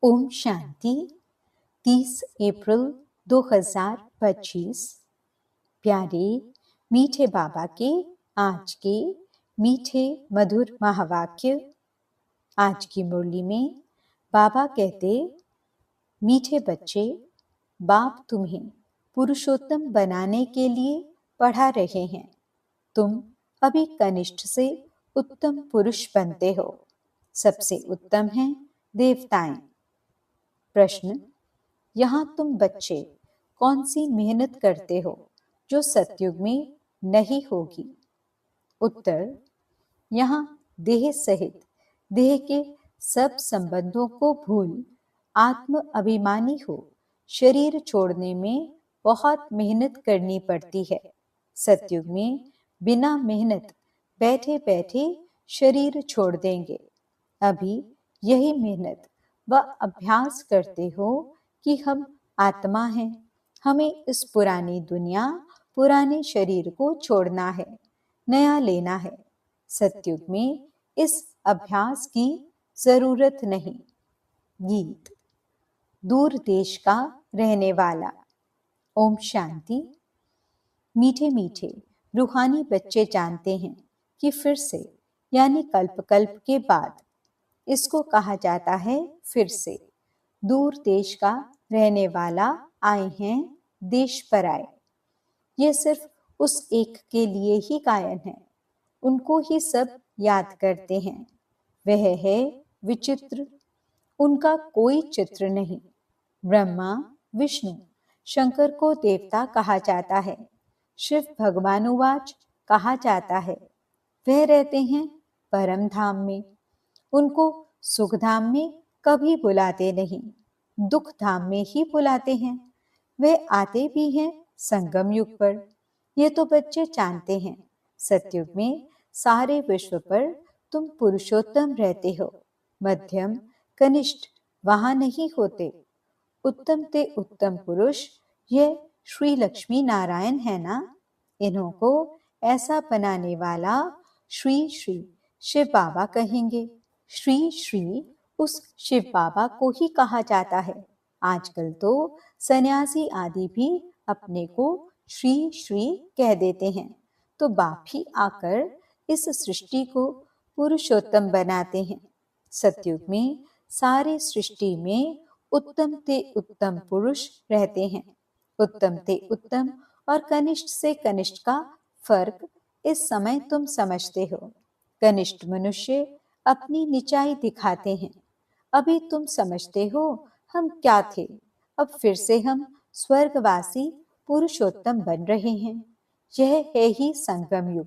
ओम शांति। 30 अप्रैल 2025। प्यारे मीठे बाबा के आज के मीठे मधुर महावाक्य। आज की मुरली में बाबा कहते, मीठे बच्चे, बाप तुम्हें पुरुषोत्तम बनाने के लिए पढ़ा रहे हैं। तुम अभी कनिष्ठ से उत्तम पुरुष बनते हो। सबसे उत्तम हैं देवताएं। प्रश्न, यहाँ तुम बच्चे कौन सी मेहनत करते हो जो सतयुग में नहीं होगी? उत्तर, यहाँ देह सहित देह के सब संबंधों को भूल आत्म अभिमानी हो शरीर छोड़ने में बहुत मेहनत करनी पड़ती है। सतयुग में बिना मेहनत बैठे बैठे शरीर छोड़ देंगे। अभी यही मेहनत व अभ्यास करते हो कि हम आत्मा हैं, हमें इस पुरानी दुनिया पुराने शरीर को छोड़ना है, नया लेना है। सतयुग में इस अभ्यास की जरूरत नहीं। गीत। दूर देश का रहने वाला। ओम शांति। मीठे मीठे रूहानी बच्चे जानते हैं कि फिर से यानी कल्प कल्प के बाद इसको कहा जाता है फिर से। दूर देश का रहने वाला आए हैं देश पर आए। ये सिर्फ उस एक के लिए ही गायन है, उनको ही सब याद करते हैं। वह है विचित्र, उनका कोई चित्र नहीं। ब्रह्मा विष्णु शंकर को देवता कहा जाता है, शिव भगवानुवाच कहा जाता है। वह रहते हैं परम धाम में, उनको सुख धाम में कभी बुलाते नहीं, दुख धाम में ही बुलाते हैं। वे आते भी हैं संगम युग पर। ये तो बच्चे जानते हैं। सतयुग में सारे विश्व पर तुम पुरुषोत्तम रहते हो। मध्यम कनिष्ठ वहां नहीं होते। उत्तम ते उत्तम पुरुष ये श्री लक्ष्मी नारायण है ना। इन्हों को ऐसा बनाने वाला श्री श्री शिव बाबा कहेंगे। श्री श्री उस शिव बाबा को ही कहा जाता है। आजकल तो सन्यासी आदि भी अपने को श्री श्री कह देते हैं, तो बाप ही आकर इस सृष्टि को पुरुषोत्तम बनाते हैं। सतयुग में सारी सृष्टि में उत्तम ते उत्तम पुरुष रहते हैं। उत्तम ते उत्तम और कनिष्ठ से कनिष्ठ का फर्क इस समय तुम समझते हो। कनिष्ठ मनुष्य अपनी निचाई दिखाते हैं। अभी तुम समझते हो हम क्या थे, अब फिर से हम स्वर्गवासी पुरुषोत्तम बन रहे हैं। यह है ही संगम युग।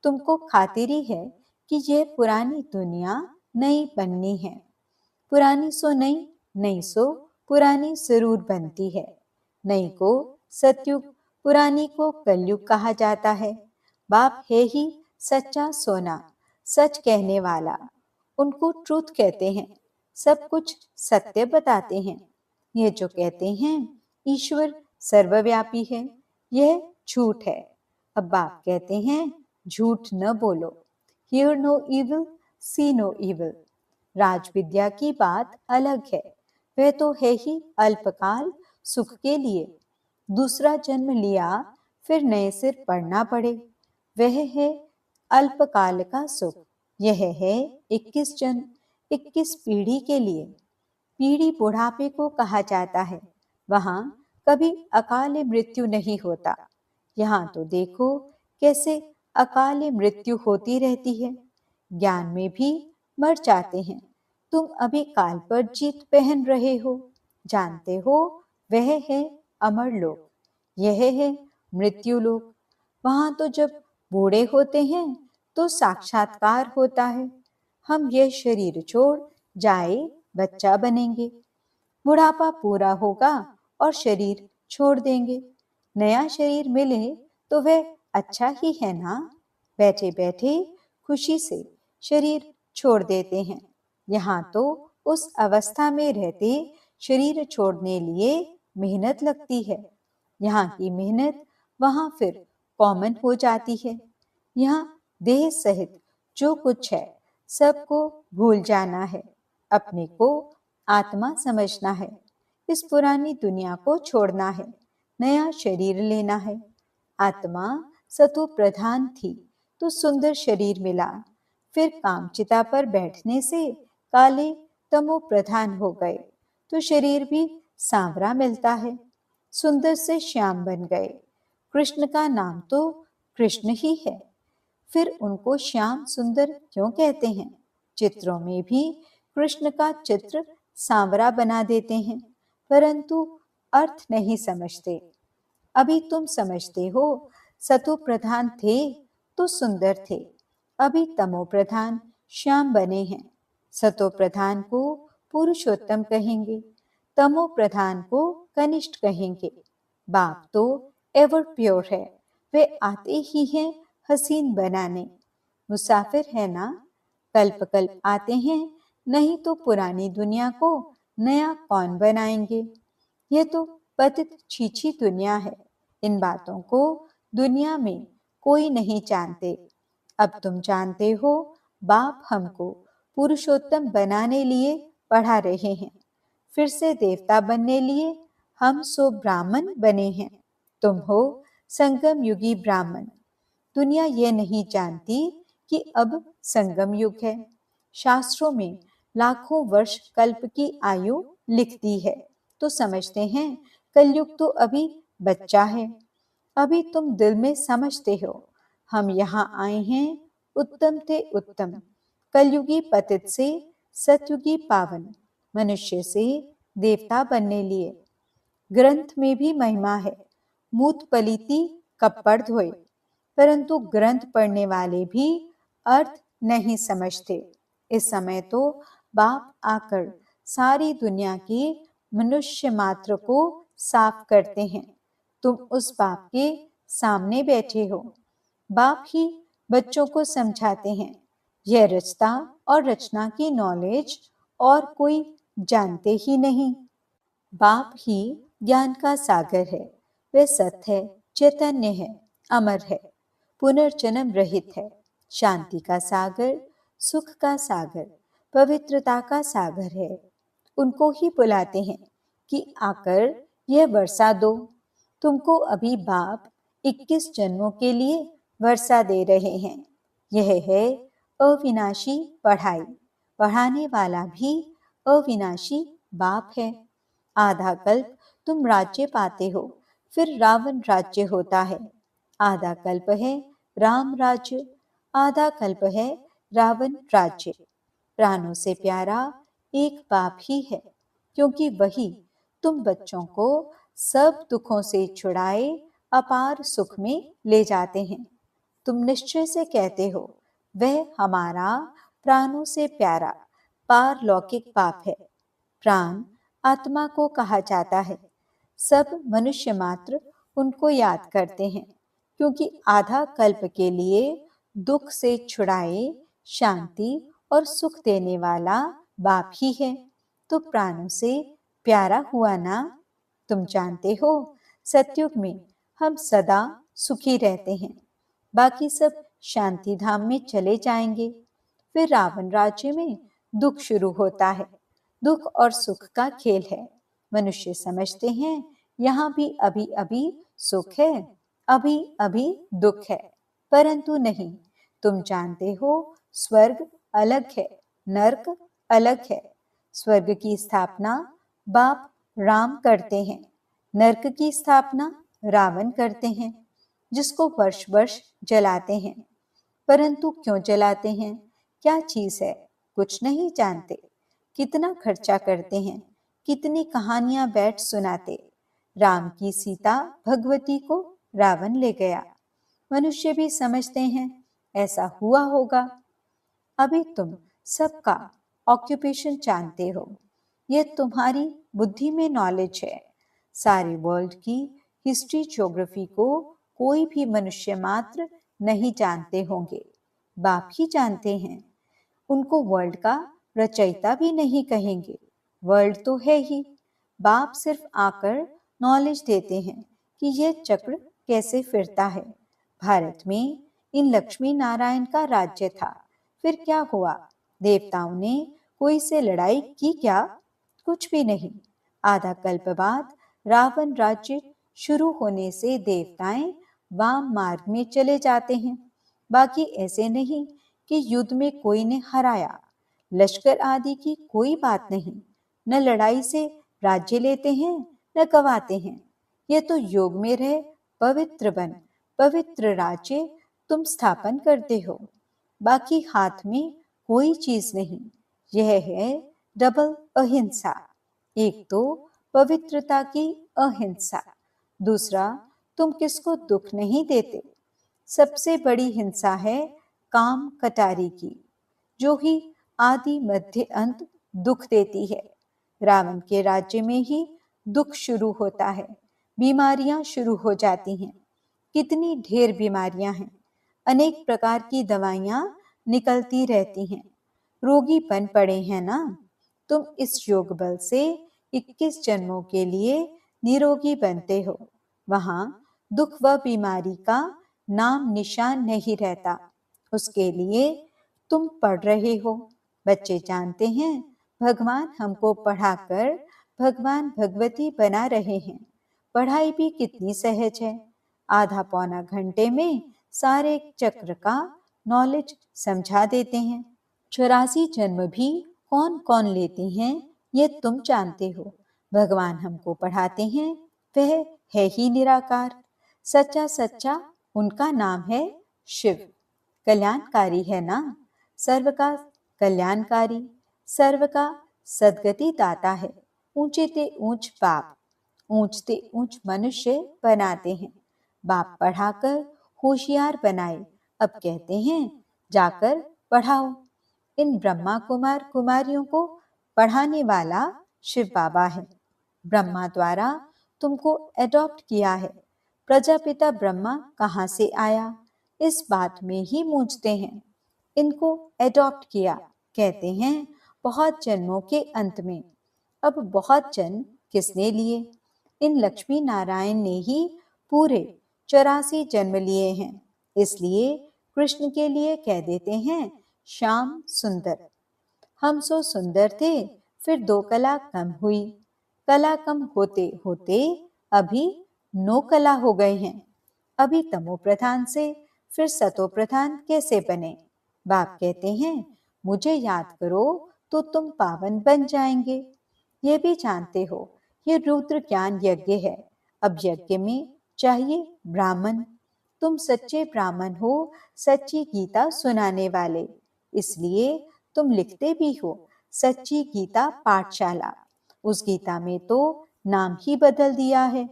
तुमको खातिरी है कि यह पुरानी दुनिया नई बननी है। पुरानी सो नई, नई सो पुरानी जरूर बनती है। नई को सतयुग, पुरानी को कलयुग कहा जाता है। बाप है ही सच्चा सोना, सच कहने वाला। उनको ट्रूथ कहते हैं, सब कुछ सत्य बताते हैं। ये जो कहते हैं ईश्वर सर्वव्यापी है, यह झूठ है। अब बाप कहते हैं झूठ न बोलो। Hear no evil, see no evil. राज विद्या की बात अलग है, वह तो है ही अल्पकाल सुख के लिए। दूसरा जन्म लिया फिर नए सिर पढ़ना पड़े, वह है अल्पकाल का सुख। यह है 21 जन्म, 21 पीढ़ी के लिए। पीढ़ी बुढ़ापे को कहा जाता है। वहां कभी अकाल मृत्यु नहीं होता। यहाँ तो देखो कैसे अकाल मृत्यु होती रहती है। ज्ञान में भी मर जाते हैं। तुम अभी काल पर जीत पहन रहे हो। जानते हो वह है अमर लोक, यह है मृत्यु लोक। वहां तो जब बूढ़े होते हैं तो साक्षात्कार होता है। हम यह शरीर छोड़ जाए बच्चा बनेंगे। बुढ़ापा पूरा होगा और शरीर छोड़ देंगे। नया शरीर मिले तो वह अच्छा ही है ना। बैठे बैठे खुशी से शरीर छोड़ देते हैं। यहाँ तो उस अवस्था में रहते शरीर छोड़ने लिए मेहनत लगती है। यहाँ की मेहनत वहां फिर कॉमन हो जाती है। यहाँ देह सहित जो कुछ है सबको भूल जाना है, अपने को आत्मा समझना है, इस पुरानी दुनिया को छोड़ना है, नया शरीर लेना है। आत्मा सतो प्रधान थी तो सुंदर शरीर मिला, फिर कामचिता पर बैठने से काले तमो प्रधान हो गए तो शरीर भी सांवरा मिलता है। सुंदर से श्याम बन गए। कृष्ण का नाम तो कृष्ण ही है, फिर उनको श्याम सुंदर क्यों कहते हैं? चित्रों में भी कृष्ण का चित्र सांवरा बना देते हैं, परंतु अर्थ नहीं समझते। अभी तुम समझते हो, सतो प्रधान थे तो सुंदर थे, अभी तमो प्रधान श्याम बने हैं। सतो प्रधान को पुरुषोत्तम कहेंगे, तमो प्रधान को कनिष्ठ कहेंगे। बाप तो एवर प्योर है, वे आते ही हैं हसीन बनाने। मुसाफिर है ना, कल्प कल्प आते हैं, नहीं तो पुरानी दुनिया को नया कौन बनाएंगे। ये तो पतित छीछी दुनिया है, इन बातों को दुनिया में कोई नहीं जानते। अब तुम जानते हो, बाप हमको पुरुषोत्तम बनाने लिए पढ़ा रहे हैं, फिर से देवता बनने लिए हम सो ब्राह्मण बने हैं। तुम हो संगम युगी ब्राह्मण। दुनिया ये नहीं जानती कि अब संगम युग है। शास्त्रों में लाखों वर्ष कल्प की आयु लिखती है तो समझते हैं कलयुग तो अभी बच्चा है। अभी तुम दिल में समझते हो, हम यहाँ आए हैं उत्तम थे उत्तम, कलयुगी पतित से सतयुगी पावन, मनुष्य से देवता बनने लिए। ग्रंथ में भी महिमा है, मूत पलीती कपड़ धोए, परंतु ग्रंथ पढ़ने वाले भी अर्थ नहीं समझते। इस समय तो बाप आकर सारी दुनिया के मनुष्य मात्र को साफ करते हैं। तुम उस बाप के सामने बैठे हो। बाप ही बच्चों को समझाते हैं। यह रचता और रचना की नॉलेज और कोई जानते ही नहीं। बाप ही ज्ञान का सागर है, वह सत्य है, चैतन्य है, अमर है, पुनर्जन्म रहित है, शांति का सागर, सुख का सागर, पवित्रता का सागर है। उनको ही बुलाते हैं कि आकर यह वर्षा दो। तुमको अभी बाप 21 जन्मों के लिए वर्षा दे रहे हैं। यह है अविनाशी पढ़ाई, पढ़ाने वाला भी अविनाशी बाप है। आधा कल्प तुम राज्य पाते हो, फिर रावण राज्य होता है। आधा कल्प है राम राज्य, आधा कल्प है रावण राज्य। प्राणों से प्यारा एक बाप ही है, क्योंकि वही तुम बच्चों को सब दुखों से छुड़ाए अपार सुख में ले जाते हैं। तुम निश्चय से कहते हो, वह हमारा प्राणों से प्यारा पारलौकिक बाप है। प्राण आत्मा को कहा जाता है। सब मनुष्य मात्र उनको याद करते हैं, क्योंकि आधा कल्प के लिए दुख से छुड़ाए शांति और सुख देने वाला बाप ही है, तो प्राणों से प्यारा हुआ ना। तुम जानते हो, सतयुग में हम सदा सुखी रहते हैं, बाकी सब शांति धाम में चले जाएंगे। फिर रावण राज्य में दुख शुरू होता है। दुख और सुख का खेल है। मनुष्य समझते हैं यहाँ भी अभी अभी सुख है, अभी अभी दुख है, परंतु नहीं। तुम जानते हो, स्वर्ग अलग है, नरक अलग है। स्वर्ग की स्थापना बाप राम करते हैं, नरक की स्थापना रावण करते हैं, जिसको वर्ष वर्ष जलाते हैं। परंतु क्यों जलाते हैं, क्या चीज है, कुछ नहीं जानते। कितना खर्चा करते हैं, कितनी कहानियां बैठ सुनाते। राम की सीता भगवती को रावण ले गया। मनुष्य भी समझते हैं ऐसा हुआ होगा। अभी तुम सबका ऑक्यूपेशन जानते हो, यह तुम्हारी बुद्धि में नॉलेज है। सारे वर्ल्ड की हिस्ट्री ज्योग्राफी को कोई भी मनुष्य मात्र नहीं जानते होंगे, बाप ही जानते हैं। उनको वर्ल्ड का रचयिता भी नहीं कहेंगे, वर्ल्ड तो है ही। बाप सिर्फ आकर नॉलेज देते हैं कि यह चक्र कैसे फिरता है। भारत में इन लक्ष्मी नारायण का राज्य था, फिर क्या हुआ? देवताओं ने कोई से लड़ाई की क्या? कुछ भी नहीं। आधा कल्प बाद रावण राज्य शुरू होने से देवताएं वाम मार्ग में चले जाते हैं। बाकी ऐसे नहीं कि युद्ध में कोई ने हराया। लश्कर आदि की कोई बात नहीं। न लड़ाई से राज्य लेते हैं न गवाते हैं। यह तो योग में रह पवित्र बन पवित्र राज्य तुम स्थापन करते हो। बाकी हाथ में कोई चीज नहीं। यह है डबल अहिंसा। एक तो पवित्रता की अहिंसा, दूसरा तुम किसको दुख नहीं देते। सबसे बड़ी हिंसा है काम कटारी की, जो ही आदि मध्य अंत दुख देती है। रावण के राज्य में ही दुख शुरू होता है। बीमारियां शुरू हो जाती हैं। कितनी ढेर बीमारियां हैं। अनेक प्रकार की दवाइयां निकलती रहती हैं। रोगी बन पड़े हैं ना। तुम इस योग बल से 21 जन्मों के लिए निरोगी बनते हो। वहां दुख व बीमारी का नाम निशान नहीं रहता। उसके लिए तुम पढ़ रहे हो। बच्चे जानते हैं भगवान हमको पढ़ाकर भगवान भगवती बना रहे हैं। पढ़ाई भी कितनी सहज है। आधा पौना घंटे में सारे चक्र का नॉलेज समझा देते हैं। 84 जन्म भी कौन कौन लेते हैं ये तुम जानते हो। भगवान हमको पढ़ाते हैं, वह है ही निराकार। सच्चा सच्चा उनका नाम है शिव। कल्याणकारी है ना। सर्व का कल्याणकारी, सर्व का सद्गति दाता है। ऊंचे ते ऊंच बाप, ऊंच ते ऊंच मनुष्य बनाते हैं। बाप पढ़ाकर होशियार बनाए। अब कहते हैं जाकर पढ़ाओ। इन ब्रह्मा कुमार कुमारियों को पढ़ाने वाला शिव बाबा है। ब्रह्मा द्वारा तुमको एडॉप्ट किया है। प्रजापिता ब्रह्मा कहाँ से आया, इस बात में ही मूंझते हैं। इनको एडॉप्ट किया, कहते हैं बहुत जन्मों के अंत में। अब बहुत जन्म किसने लिए? इन लक्ष्मी नारायण ने ही पूरे 84 जन्म लिए हैं। इसलिए कृष्ण के लिए कह देते हैं श्याम सुंदर। हम सो सुंदर थे, फिर 2 कला कम हुई। कला कम होते होते अभी 9 कला हो गए हैं। अभी तमो प्रधान से फिर सतो प्रधान कैसे बने? बाप कहते हैं मुझे याद करो तो तुम पावन बन जाएंगे। ये भी जानते हो ये रुद्र ज्ञान यज्ञ है। अब यज्ञ में चाहिए ब्राह्मण। तुम सच्चे ब्राह्मण हो, सच्ची गीता सुनाने वाले। इसलिए तुम लिखते भी हो सच्ची गीता पाठशाला। उस गीता में तो नाम ही बदल दिया है।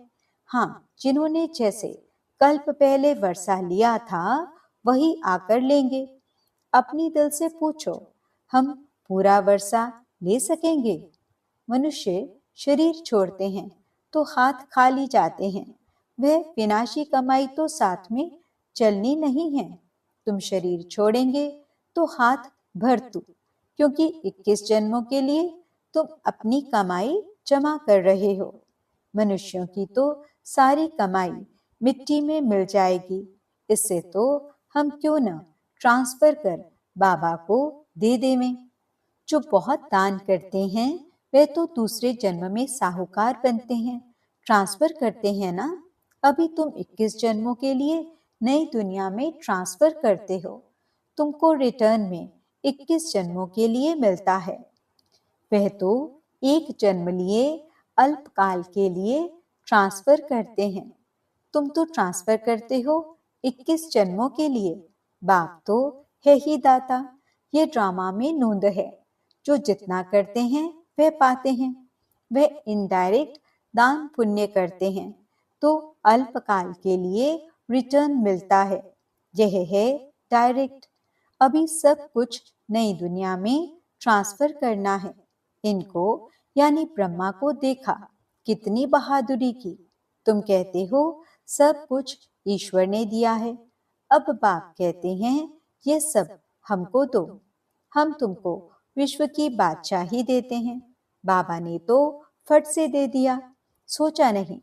हाँ, जिन्होंने जैसे कल्प पहले वर्षा लिया था वही आकर लेंगे। अपनी दिल से पूछो, हम पूरा वर्षा ले सकेंगे? मनुष्य शरीर छोड़ते हैं तो हाथ खाली जाते हैं। वह विनाशी कमाई तो साथ में चलनी नहीं है। तुम शरीर छोड़ेंगे तो हाथ भरतू, क्योंकि 21 जन्मों के लिए तुम अपनी कमाई जमा कर रहे हो। मनुष्यों की तो सारी कमाई मिट्टी में मिल जाएगी। इससे तो हम क्यों न ट्रांसफर कर बाबा को दे देवें। जो बहुत दान करते हैं वे तो दूसरे जन्म में साहूकार बनते हैं, ट्रांसफर करते हैं ना। अभी तुम 21 जन्मों के लिए नई दुनिया में ट्रांसफर करते हो। तुमको रिटर्न में 21 जन्मों के लिए मिलता है। वह तो एक जन्म लिए अल्पकाल के लिए ट्रांसफर करते हैं। तुम तो ट्रांसफर करते हो 21 जन्मों के लिए। बाप तो है ही दाता। ये ड्रामा में नूंद है। जो जितना करते हैं वह पाते हैं। वह इनडायरेक्ट दान पुण्य करते हैं तो अल्पकाल के लिए रिटर्न मिलता है। यह है डायरेक्ट। अभी सब कुछ नई दुनिया में ट्रांसफर करना है। इनको यानी ब्रह्मा को देखा, कितनी बहादुरी की। तुम कहते हो सब कुछ ईश्वर ने दिया है। अब बाप कहते हैं ये सब हमको दो। हम तुमको विश्व की बादशाही देते हैं। बाबा ने तो फट से दे दिया, सोचा नहीं,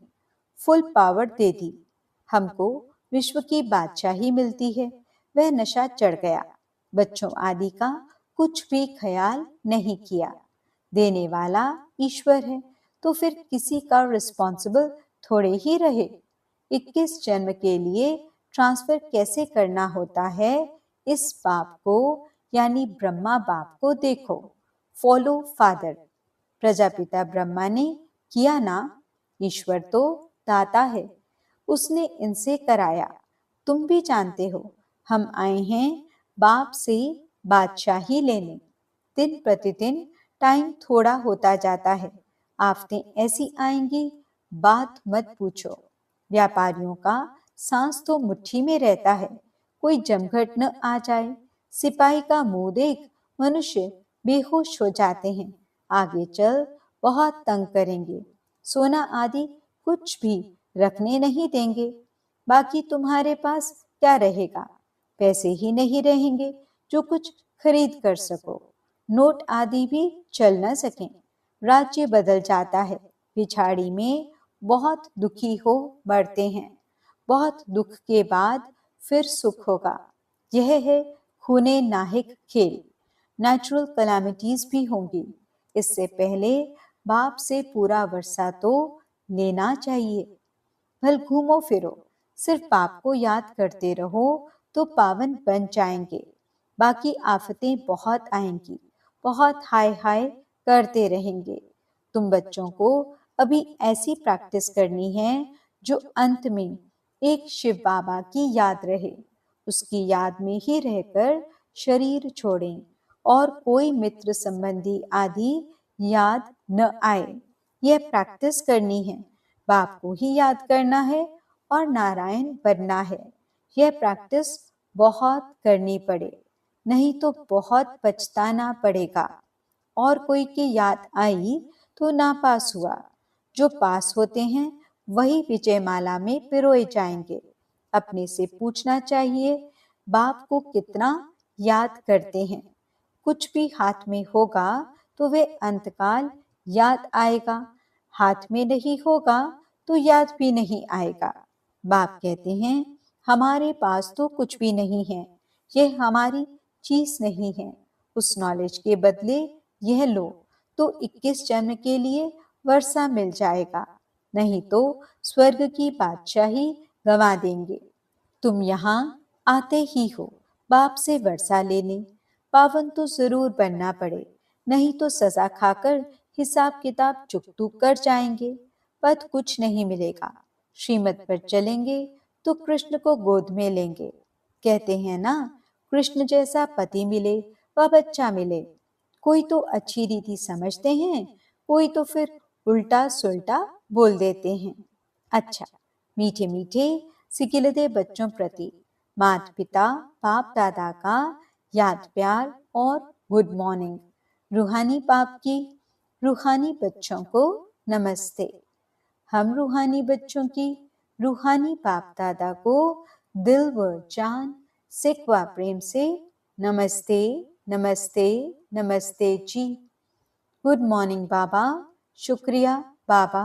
फुल पावर दे दी। हमको विश्व की बादशाही मिलती है। वह नशा चढ़ गया। बच्चों आदि का कुछ भी ख्याल नहीं किया। देने वाला ईश्वर है, तो फिर किसी का रिस्पॉन्सिबल थोड़े ही रहे। 21 जन्म के लिए ट्रांसफर कैसे करना होता है, इस बाप को यानी ब्रह्मा बाप को देखो। Follow father. प्रजापिता ब्रह्मा ने किया ना, ईश्वर तो दाता है, उसने इनसे कराया। तुम भी जानते हो, हम आए हैं बाप से बादशाही लेने। दिन प्रतिदिन टाइम थोड़ा होता जाता है, आफतें ऐसी आएंगी बात मत पूछो। व्यापारियों का सांस तो मुट्ठी में रहता है, कोई जमघट न आ जाए। सिपाही का मुंह देख मनुष्य बेहोश हो जाते हैं। आगे चल बहुत तंग करेंगे, सोना आदि कुछ भी रखने नहीं देंगे। बाकी तुम्हारे पास क्या रहेगा, पैसे ही नहीं रहेंगे जो कुछ खरीद कर सको। नोट आदि भी चल न सकें। राज्य बदल जाता है, पिछाड़ी में बहुत दुखी हो मरते हैं। बहुत दुख के बाद फिर सुख होगा। यह है खूने नाहिक खेल। नेचुरल कैलामिटीज भी होंगी। इससे पहले बाप से पूरा वर्षा तो लेना चाहिए। भल घूमो फिरो, सिर्फ बाप को याद करते रहो तो पावन बन जाएंगे। बाकी आफतें बहुत आएंगी, बहुत हाय हाय करते रहेंगे। तुम बच्चों को अभी ऐसी प्रैक्टिस करनी है जो अंत में एक शिव बाबा की याद रहे। उसकी याद में ही रहकर शरीर छोड़ें और कोई मित्र संबंधी आदि याद न आए। यह प्रैक्टिस करनी है। बाप को ही याद करना है और नारायण बनना है। यह प्रैक्टिस बहुत करनी पड़े, नहीं तो बहुत पछताना पड़ेगा। और कोई की याद आई तो नापास हुआ। जो पास होते हैं वही विजयमाला में पिरोए जाएंगे। अपने से पूछना चाहिए, बाप को कितना याद करते हैं। कुछ भी हाथ में होगा तो वे अंतकाल याद आएगा, हाथ में नहीं होगा तो याद भी नहीं आएगा। बाप कहते हैं, हमारे पास तो कुछ भी नहीं है, यह हमारी चीज नहीं है। उस नॉलेज के बदले यह लो तो 21 जन्म के लिए वर्षा मिल जाएगा, नहीं तो स्वर्ग की बादशाही गंवा देंगे। तुम यहाँ आते ही हो बाप से वर्षा लेने। पावन तो जरूर बनना पड़े, नहीं तो सजा खाकर हिसाब किताब चुकतू कर जाएंगे। पद कुछ नहीं मिलेगा। श्रीमत पर चलेंगे तो कृष्ण को गोद में लेंगे। कहते हैं ना, कृष्ण जैसा पति मिले व बच्चा मिले। कोई तो अच्छी रीति समझते हैं, कोई तो फिर उल्टा सुल्टा बोल देते हैं। अच्छा, मीठे मीठे सिकिलते बच्चों प्रति माता पिता बाप दादा का याद प्यार और गुड मॉर्निंग। रूहानी बाप की रूहानी बच्चों को नमस्ते। हम रूहानी बच्चों की रूहानी बाप दादा को दिल व जान सिक व प्रेम से नमस्ते नमस्ते नमस्ते जी। गुड मॉर्निंग बाबा। शुक्रिया बाबा।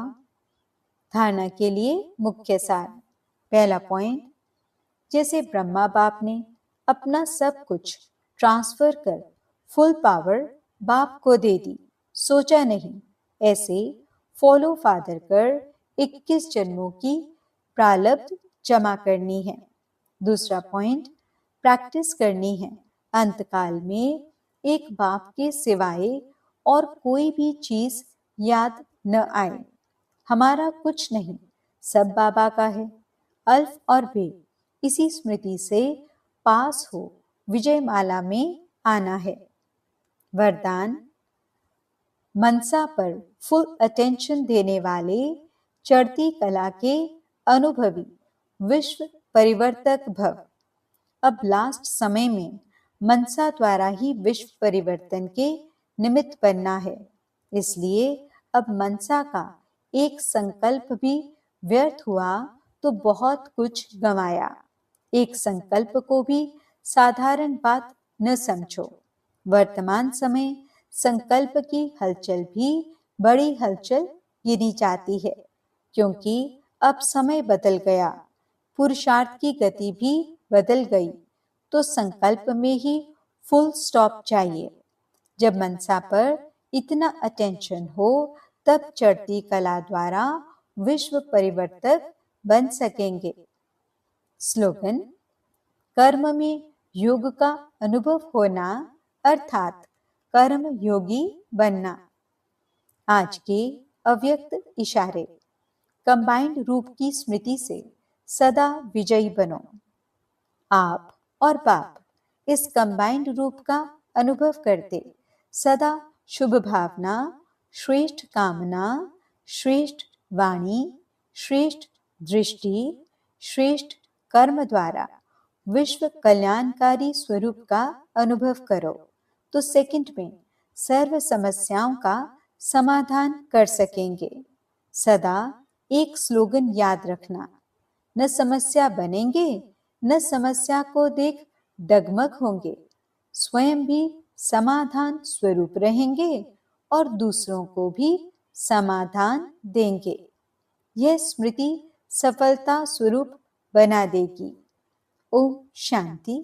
धारणा के लिए मुख्य सार। पहला पॉइंट, जैसे ब्रह्मा बाप ने अपना सब कुछ ट्रांसफर कर फुल पावर बाप को दे दी, सोचा नहीं, ऐसे फॉलो फादर कर 21 जन्मों की प्रारब्ध जमा करनी है। दूसरा पॉइंट, प्रैक्टिस करनी है अंतकाल में एक बाप के सिवाय और कोई भी चीज याद न आए। हमारा कुछ नहीं, सब बाबा का है। अल्फ और बे इसी स्मृति से पास हो विजयमाला में आना है। वरदान, मनसा पर फुल अटेंशन देने वाले चढ़ती कला के अनुभवी विश्व परिवर्तक भव। अब लास्ट समय में मनसा द्वारा ही विश्व परिवर्तन के निमित्त बनना है। इसलिए अब मनसा का एक संकल्प भी व्यर्थ हुआ तो बहुत कुछ गंवाया। एक संकल्प को भी साधारण बात न समझो। वर्तमान समय संकल्प की हलचल भी बड़ी हलचल गिनी जाती है, क्योंकि अब समय बदल गया, पुरुषार्थ की गति भी बदल गई, तो संकल्प में ही फुल स्टॉप चाहिए। जब मनसा पर इतना अटेंशन हो तब चढ़ती कला द्वारा विश्व परिवर्तक बन सकेंगे। स्लोगन: कर्म में योग का अनुभव होना अर्थात कर्म योगी बनना। आज के अव्यक्त इशारे: कंबाइंड रूप की स्मृति से सदा विजयी बनो। आप और बाप इस कंबाइंड रूप का अनुभव करते सदा शुभ भावना, श्रेष्ठ कामना, श्रेष्ठ वाणी, श्रेष्ठ दृष्टि, श्रेष्ठ कर्म द्वारा विश्व कल्याणकारी स्वरूप का अनुभव करो तो सेकंड में सर्व समस्याओं का समाधान कर सकेंगे। सदा एक स्लोगन याद रखना: न समस्या बनेंगे, न समस्या को देख डगमग होंगे, स्वयं भी समाधान स्वरूप रहेंगे और दूसरों को भी समाधान देंगे। यह स्मृति सफलता स्वरूप बना देगी। ओम शांति।